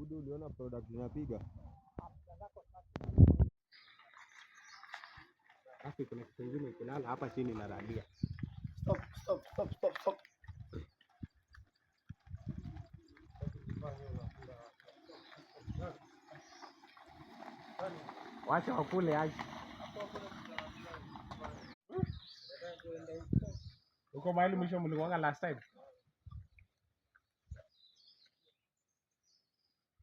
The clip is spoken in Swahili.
Budu, uliona product tunapiga? Basi kuna kitu kingine ikilala hapa chini na radia. Stop. Wacha wakule aje. Uko mahali mwisho mlikuwa last time?